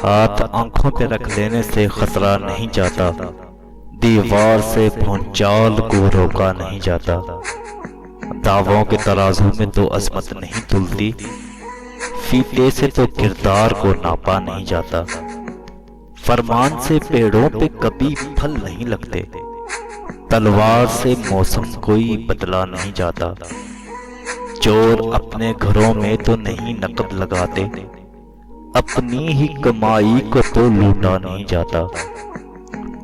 ہاتھ آنکھوں پہ رکھ لینے سے خطرہ نہیں جاتا، دیوار سے بھونچال کو روکا نہیں جاتا۔ دعووں کے ترازو میں تو عظمت نہیں تلتی، فیتے سے تو کردار کو ناپا نہیں جاتا۔ فرمان سے پیڑوں پہ کبھی پھل نہیں لگتے، تلوار سے موسم کوئی بدلا نہیں جاتا۔ چور اپنے گھروں میں تو نہیں نقد لگاتے، اپنی ہی کمائی کو تو لوٹا نہیں جاتا۔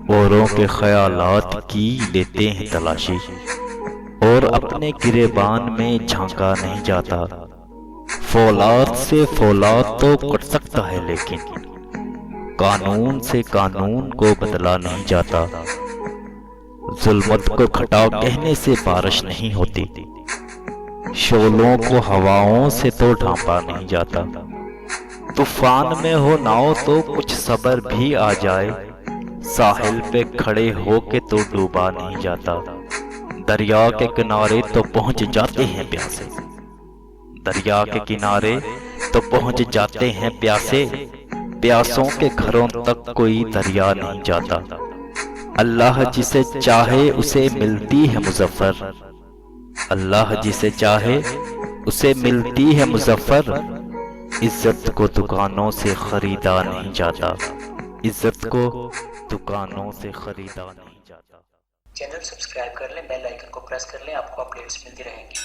اوروں کے خیالات کی لیتے ہیں تلاشی، اور اپنے گریبان میں جھانکا نہیں جاتا۔ فولاد سے فولاد تو کٹ سکتا ہے، لیکن قانون سے قانون کو بدلا نہیں جاتا۔ ظلمت کو گھٹا کہنے سے بارش نہیں ہوتی، شعلوں کو ہواؤں سے تو ڈھانپا نہیں جاتا۔ طوفان میں ہو ناؤ تو کچھ صبر بھی آ جائے، ساحل پہ کھڑے ہو کے تو ڈوبا نہیں جاتا۔ دریا کے کنارے تو پہنچ جاتے ہیں پیاسے، دریا کے کنارے تو پہنچ جاتے ہیں پیاسے، پیاسوں کے گھروں تک کوئی دریا نہیں جاتا۔ اللہ جسے چاہے اسے ملتی ہے مظفر، اللہ جسے چاہے اسے ملتی ہے مظفر۔ عزت کو دکانوں سے خریدا نہیں جاتا، عزت کو دکانوں سے خریدا نہیں جاتا۔ چینل سبسکرائب کر لیں، بیل آئیکن کو پریس کر لیں، آپ کو اپڈیٹس ملتی رہیں گی۔